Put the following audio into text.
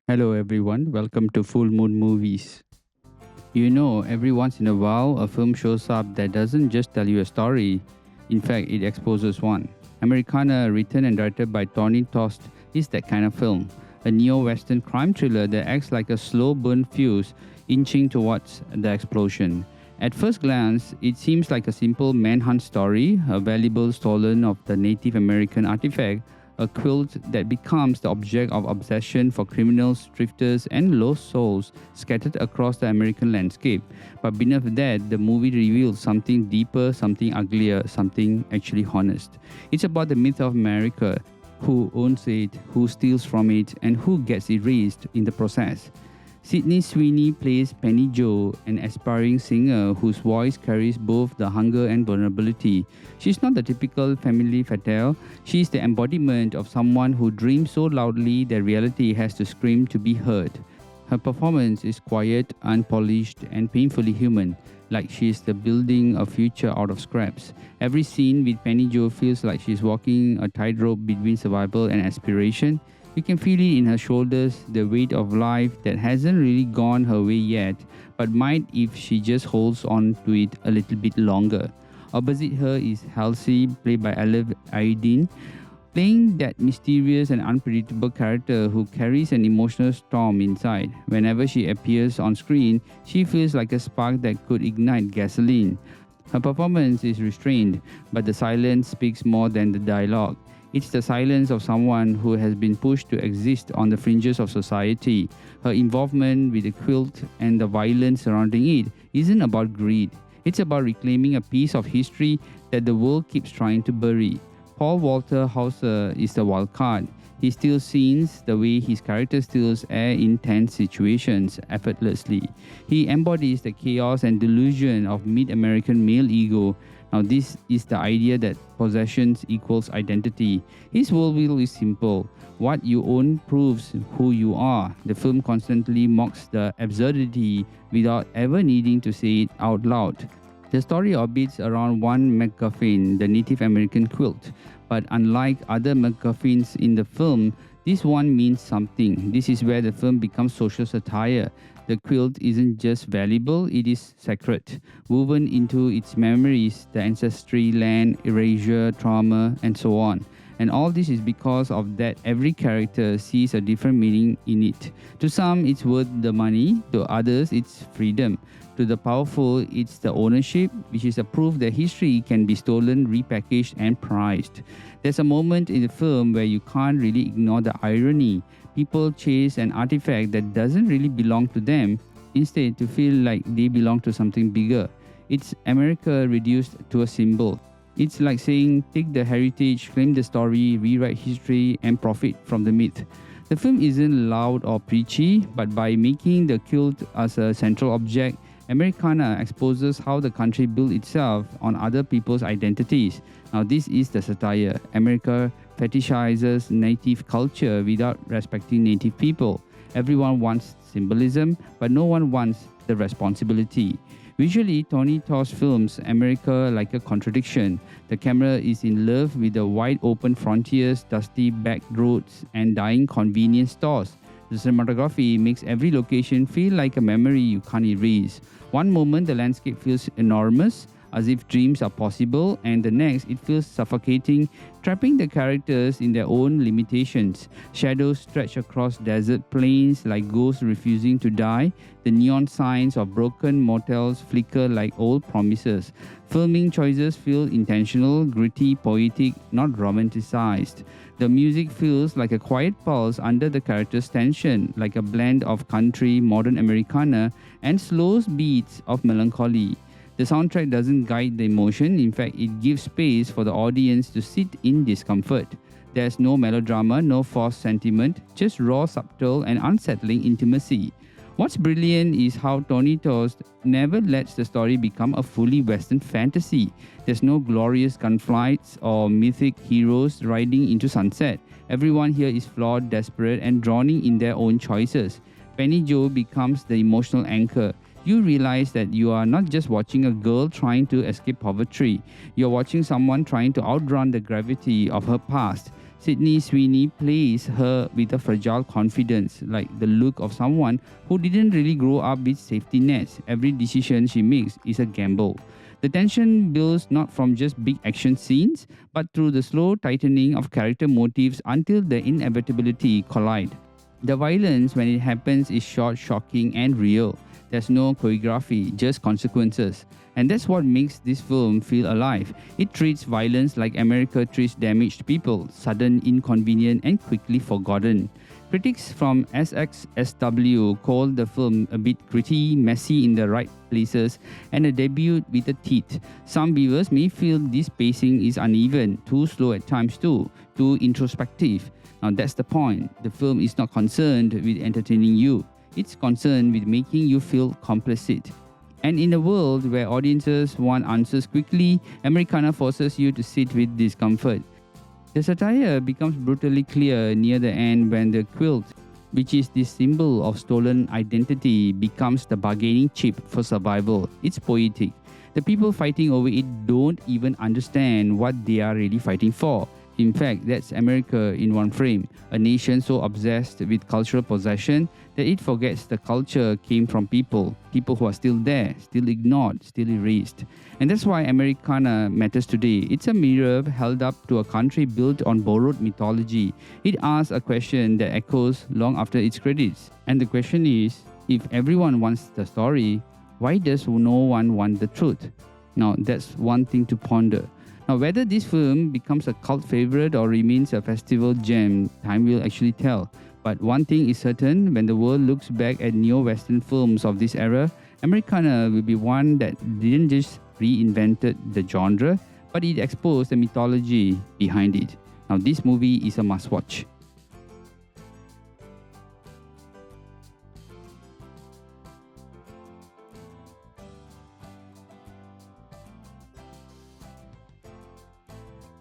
Hello everyone, welcome to Full Moon Movies. Every once in a while, a film shows up that doesn't just tell you a story, in fact, it exposes one. Americana, written and directed by Tony Tost, is that kind of film. A neo Western crime thriller that acts like a slow burn fuse inching towards the explosion. At first glance, it seems like a simple manhunt story, a valuable stolen of the Native American artifact, a quilt that becomes the object of obsession for criminals, drifters, and lost souls scattered across the American landscape. But beneath that, the movie reveals something deeper, something uglier, something actually honest. It's about the myth of America, who owns it, who steals from it, and who gets erased in the process. Sydney Sweeney plays Penny Joe, an aspiring singer whose voice carries both the hunger and vulnerability. She's not the typical family fatale, she's the embodiment of someone who dreams so loudly that reality has to scream to be heard. Her performance is quiet, unpolished, and painfully human, like she's the building a future out of scraps. Every scene with Penny Joe feels like she's walking a tightrope between survival and aspiration. You can feel it in her shoulders, the weight of life that hasn't really gone her way yet, but might if she just holds on to it a little bit longer. Opposite her is Halsey, played by Alef Aydin, playing that mysterious and unpredictable character who carries an emotional storm inside. Whenever she appears on screen, she feels like a spark that could ignite gasoline. Her performance is restrained, but the silence speaks more than the dialogue. It's the silence of someone who has been pushed to exist on the fringes of society. Her involvement with the quilt and the violence surrounding it isn't about greed. It's about reclaiming a piece of history that the world keeps trying to bury. Paul Walter Hauser is the wild card. He steals scenes the way his character steals air in tense situations effortlessly. He embodies the chaos and delusion of mid-American male ego. Now, this is the idea that possessions equals identity. His worldview is simple. What you own proves who you are. The film constantly mocks the absurdity without ever needing to say it out loud. The story orbits around one MacGuffin, the Native American quilt. But unlike other MacGuffins in the film, this one means something. This is where the film becomes social satire. The quilt isn't just valuable, it is sacred, woven into its memories, the ancestry, land, erasure, trauma, and so on. And all this is because of that every character sees a different meaning in it. To some, it's worth the money, to others, it's freedom. To the powerful, it's the ownership, which is a proof that history can be stolen, repackaged, and prized. There's a moment in the film where you can't really ignore the irony. People chase an artifact that doesn't really belong to them, instead to feel like they belong to something bigger. It's America reduced to a symbol. It's like saying, take the heritage, claim the story, rewrite history, and profit from the myth. The film isn't loud or preachy, but by making the quilt as a central object, Americana exposes how the country built itself on other people's identities. Now, this is the satire. America fetishizes native culture without respecting native people. Everyone wants symbolism, but no one wants the responsibility. Visually, Tony Tost films America like a contradiction. The camera is in love with the wide open frontiers, dusty back roads, and dying convenience stores. The cinematography makes every location feel like a memory you can't erase. One moment the landscape feels enormous, as if dreams are possible, and the next it feels suffocating, trapping the characters in their own limitations. Shadows stretch across desert plains like ghosts refusing to die. The neon signs of broken motels flicker like old promises. Filming choices feel intentional, gritty, poetic, not romanticized. The music feels like a quiet pulse under the character's tension, like a blend of country, modern Americana, and slow beats of melancholy. The soundtrack doesn't guide the emotion, in fact, it gives space for the audience to sit in discomfort. There's no melodrama, no forced sentiment, just raw, subtle, and unsettling intimacy. What's brilliant is how Tony Tost never lets the story become a fully Western fantasy. There's no glorious gunfights or mythic heroes riding into sunset. Everyone here is flawed, desperate, and drowning in their own choices. Penny Joe becomes the emotional anchor. You realize that you are not just watching a girl trying to escape poverty, you're watching someone trying to outrun the gravity of her past. Sydney Sweeney plays her with a fragile confidence, like the look of someone who didn't really grow up with safety nets. Every decision she makes is a gamble. The tension builds not from just big action scenes, but through the slow tightening of character motives until the inevitability collide. The violence, when it happens, is short, shocking, and real. There's no choreography, just consequences. And that's what makes this film feel alive. It treats violence like America treats damaged people, sudden, inconvenient, and quickly forgotten. Critics from SXSW called the film a bit gritty, messy in the right places, and a debut with the teeth. Some viewers may feel this pacing is uneven, too slow at times too introspective. Now that's the point. The film is not concerned with entertaining you. It's concerned with making you feel complicit. And in a world where audiences want answers quickly, Americana forces you to sit with discomfort. The satire becomes brutally clear near the end when the quilt, which is the symbol of stolen identity, becomes the bargaining chip for survival. It's poetic. The people fighting over it don't even understand what they are really fighting for. In fact, that's America in one frame, a nation so obsessed with cultural possession that it forgets the culture came from people who are still there, still ignored, still erased. And that's why Americana matters today. It's a mirror held up to a country built on borrowed mythology. It asks a question that echoes long after its credits. And the question is, if everyone wants the story, why does no one want the truth? Now, that's one thing to ponder. Now, whether this film becomes a cult favorite or remains a festival gem, time will actually tell. But one thing is certain, when the world looks back at neo-Western films of this era, Americana will be one that didn't just reinvented the genre, but it exposed the mythology behind it. Now, this movie is a must-watch.